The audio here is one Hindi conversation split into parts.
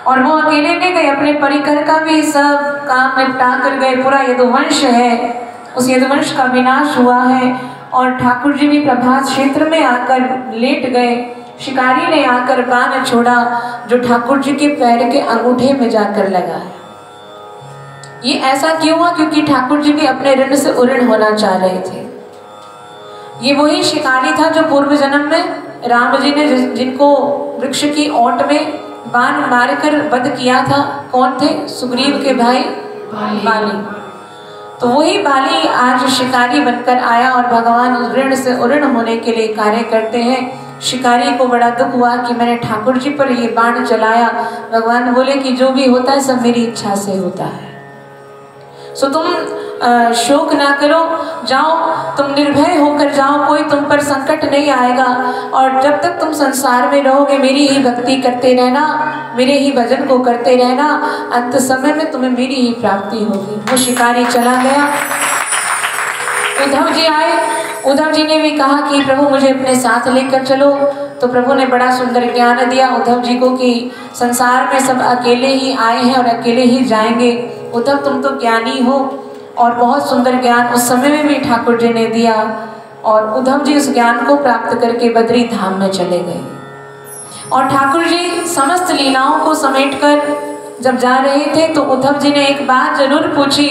और वो अकेले नहीं गए, अपने परिकर का भी सब काम निपटा कर गए। पूरा यदुवंश है, उस यदुवंश का विनाश हुआ है। और ठाकुर जी भी प्रभात क्षेत्र में आकर लेट गए। शिकारी ने आकर बाण छोड़ा जो ठाकुर जी के पैर के अंगूठे में जाकर लगा। ये ऐसा क्यों हुआ? क्योंकि ठाकुर जी भी अपने ऋण से उऋण होना चाह रहे थे। ये वही शिकारी था जो पूर्व जन्म में राम जी ने जिनको वृक्ष की ओट में बाण मारकर वध किया था। कौन थे? सुग्रीव के भाई बाली। तो वही बाली आज शिकारी बनकर आया और भगवान ऋण से उऋण होने के लिए कार्य करते हैं। शिकारी को बड़ा दुख हुआ कि मैंने ठाकुर जी पर ये बाण चलाया। भगवान बोले कि जो भी होता है सब मेरी इच्छा से होता है, सो तुम शोक ना करो, जाओ तुम निर्भय होकर जाओ, कोई तुम पर संकट नहीं आएगा। और जब तक तुम संसार में रहोगे मेरी ही भक्ति करते रहना, मेरे ही भजन को करते रहना, अंत समय में तुम्हें मेरी ही प्राप्ति होगी। वो शिकारी चला गया। उद्धव जी आए। उद्धव जी ने भी कहा कि प्रभु मुझे अपने साथ लेकर चलो। तो प्रभु ने बड़ा सुंदर ज्ञान दिया उद्धव जी को कि संसार में सब अकेले ही आए हैं और अकेले ही जाएंगे। उद्धव तुम तो ज्ञानी हो। और बहुत सुंदर ज्ञान उस समय में भी ठाकुर जी ने दिया। और उद्धव जी उस ज्ञान को प्राप्त करके बद्री धाम में चले गए। और ठाकुर जी समस्त लीलाओं को समेटकर जब जा रहे थे तो उद्धव जी ने एक बात जरूर पूछी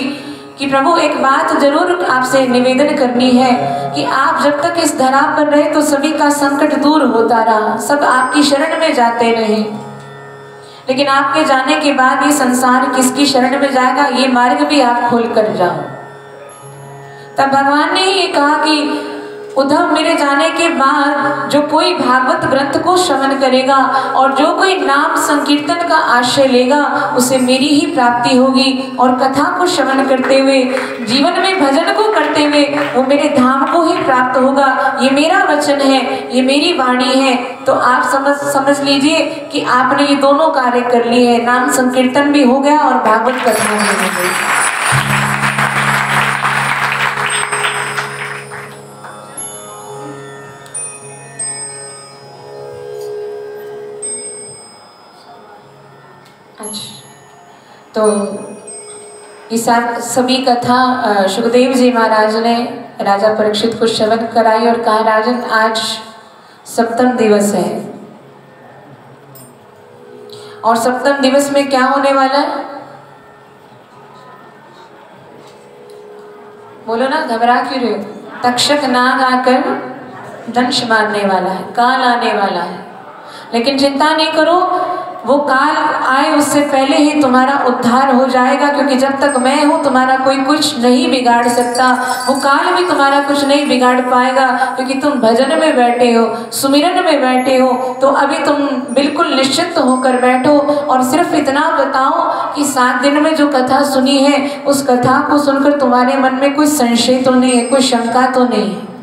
कि प्रभु एक बात जरूर आपसे निवेदन करनी है कि आप जब तक इस धरा पर रहे तो सभी का संकट दूर होता रहा, सब आपकी शरण में जाते रहे, लेकिन आपके जाने के बाद ये संसार किसकी शरण में जाएगा, ये मार्ग भी आप खोल कर जाओ। तब भगवान ने ये कहा कि उद्धव मेरे जाने के बाद जो कोई भागवत ग्रंथ को श्रवण करेगा और जो कोई नाम संकीर्तन का आश्रय लेगा उसे मेरी ही प्राप्ति होगी। और कथा को श्रवण करते हुए, जीवन में भजन को करते हुए वो मेरे धाम को ही प्राप्त होगा। ये मेरा वचन है, ये मेरी वाणी है। तो आप समझ लीजिए कि आपने ये दोनों कार्य कर लिए हैं, नाम संकीर्तन भी हो गया और भागवत कथा भी हो गई। तो ये सभी कथा सुखदेव जी महाराज ने राजा परीक्षित को श्रवण कराई और कहा राजन आज सप्तम दिवस है और सप्तम दिवस में क्या होने वाला है? बोलो ना, घबरा क्यों रहे हो? तक्षक नाग आकर दंश मारने वाला है, काल आने वाला है। लेकिन चिंता नहीं करो, वो काल आए उससे पहले ही तुम्हारा उद्धार हो जाएगा, क्योंकि जब तक मैं हूँ तुम्हारा कोई कुछ नहीं बिगाड़ सकता। वो काल भी तुम्हारा कुछ नहीं बिगाड़ पाएगा, क्योंकि तुम भजन में बैठे हो, सुमिरन में बैठे हो। तो अभी तुम बिल्कुल निश्चित होकर बैठो और सिर्फ इतना बताओ कि 7 दिन में जो कथा सुनी है उस कथा को सुनकर तुम्हारे मन में कोई संशय तो नहीं है, कोई शंका तो नहीं है।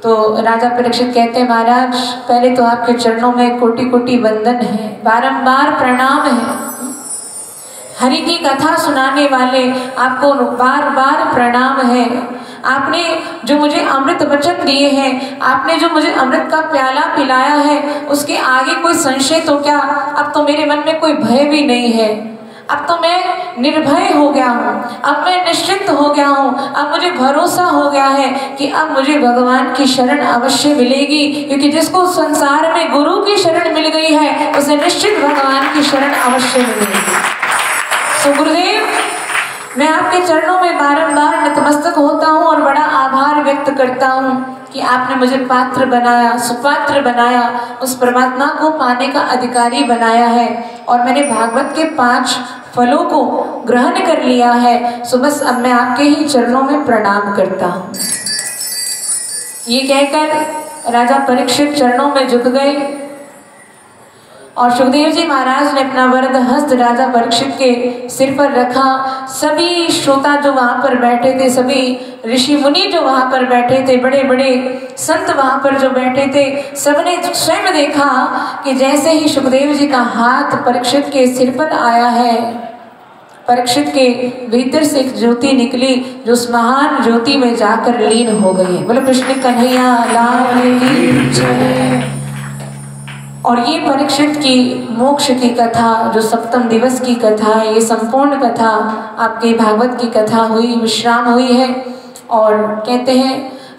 तो राजा परीक्षित कहते हैं महाराज पहले तो आपके चरणों में कोटि कोटि वंदन है, बारंबार प्रणाम है। हरि की कथा सुनाने वाले आपको बार बार प्रणाम है। आपने जो मुझे अमृत वचन दिए हैं, आपने जो मुझे अमृत का प्याला पिलाया है, उसके आगे कोई संशय तो क्या? अब तो मेरे मन में कोई भय भी नहीं है। अब तो मैं निर्भय हो गया हूँ, अब मैं निश्चिंत हो गया हूँ। अब मुझे भरोसा हो गया है कि अब मुझे भगवान की शरण अवश्य मिलेगी, क्योंकि जिसको संसार में गुरु की शरण मिल गई है उसे निश्चित भगवान की शरण अवश्य मिलेगी। तो गुरुदेव मैं आपके चरणों में बारंबार नतमस्तक होता हूँ और बड़ा आभार व्यक्त करता हूँ कि आपने मुझे पात्र बनाया, सुपात्र बनाया, उस परमात्मा को पाने का अधिकारी बनाया है और मैंने भागवत के 5 फलों को ग्रहण कर लिया है। सो बस अब मैं आपके ही चरणों में प्रणाम करता हूँ। ये कहकर राजा परीक्षित चरणों में झुक गए और सुखदेव जी महाराज ने अपना वरद हस्त राजा परीक्षित के सिर पर रखा। सभी श्रोता जो वहाँ पर बैठे थे, सभी ऋषि मुनि जो वहाँ पर बैठे थे, बड़े बड़े संत वहाँ पर जो बैठे थे, सबने स्वयं देखा कि जैसे ही सुखदेव जी का हाथ परीक्षित के सिर पर आया है, परीक्षित के भीतर से एक ज्योति निकली जो उस महान ज्योति में जाकर लीन हो गई है। बोलो कृष्ण कन्हैया लाल की जय। और ये परीक्षित की मोक्ष की कथा, जो सप्तम दिवस की कथा है, ये संपूर्ण कथा आपके भागवत की कथा हुई, विश्राम हुई है। और कहते हैं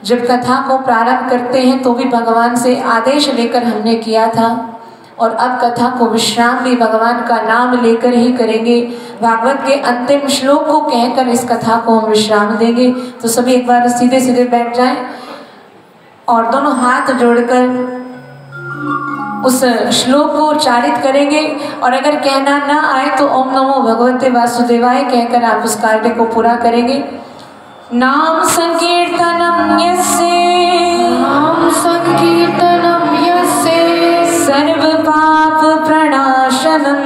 जब कथा को प्रारंभ करते हैं तो भी भगवान से आदेश लेकर हमने किया था, और अब कथा को विश्राम भी भगवान का नाम लेकर ही करेंगे। भागवत के अंतिम श्लोक को कहकर इस कथा को हम विश्राम देंगे। तो सभी एक बार सीधे सीधे बैठ जाएं और दोनों हाथ जोड़कर उस श्लोक को उच्चारित करेंगे। और अगर कहना ना आए तो ओम नमो भगवते वासुदेवाय कहकर आप उस कार्य को पूरा करेंगे। नाम संकीर्तनम यस्य, नाम संकीर्तनम यस्य, सर्व पाप प्रणाशनम,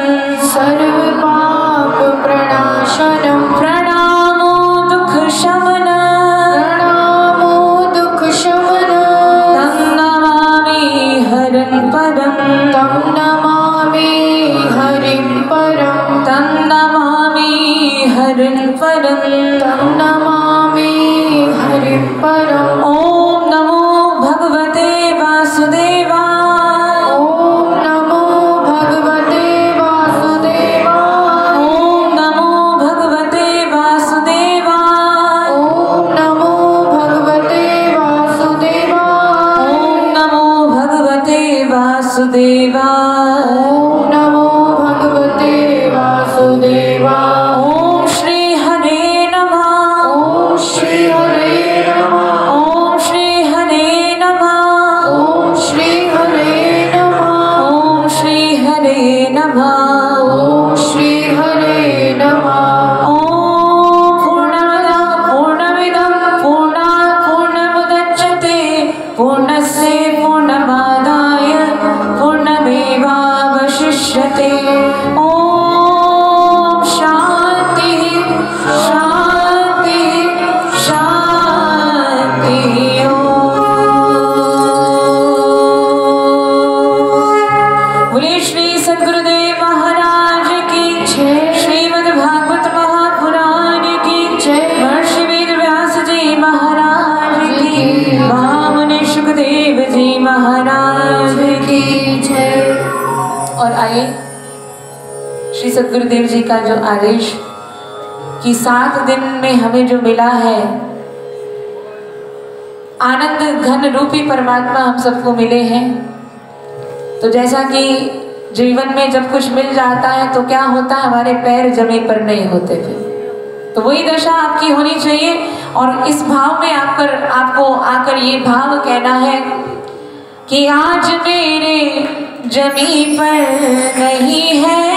सर्व पाप प्रणाशनम, प्रणामो दुख शमन, प्रणामो दुख शमन, तं नमामि हरिं परम, तं नमामि हरिं परम, तं नमामि हरिं परम, तं नमामि हरिं परम। ओम नमो भगवते वासुदेवाय, ओम नमो भगवते वासुदेवाय, ओम नमो भगवते वासुदेवाय, ओम नमो भगवते वासुदेवाय, ओम नमो भगवते वासुदेवाय, ओम नमो भगवते वासुदेवाय। ओम श्री हरे नमः, ओम श्री हरे नमः, ओम श्री हरे नमः, ओम श्री हरे नमः, ओम श्री हरे नमः, ओम श्री हरे नमः। ओम पूर्णमदः पूर्णमिदं पूर्णात् पूर्णमुदच्यते पूर्णस्य पूर्णमादाय पूर्णमेवावशिष्यते। ओम शांति शांति शांति। बोले श्री सद्गुरुदेव महाराज की जय। श्रीमद् भागवत महापुराण की जय। महर्षि वेद व्यास जी महाराज की, महामुनि सुखदेव जी महाराज की। जय। और आइए श्री सद्गुरुदेव जी का जो आदेश कि 7 दिन में हमें जो मिला है, आनंद घन रूपी परमात्मा हम सबको मिले हैं। तो जैसा कि जीवन में जब कुछ मिल जाता है तो क्या होता है, हमारे पैर जमीन पर नहीं होते थे। तो वही दशा आपकी होनी चाहिए। और इस भाव में आपको आकर ये भाव कहना है कि आज मेरे जमीन पर नहीं है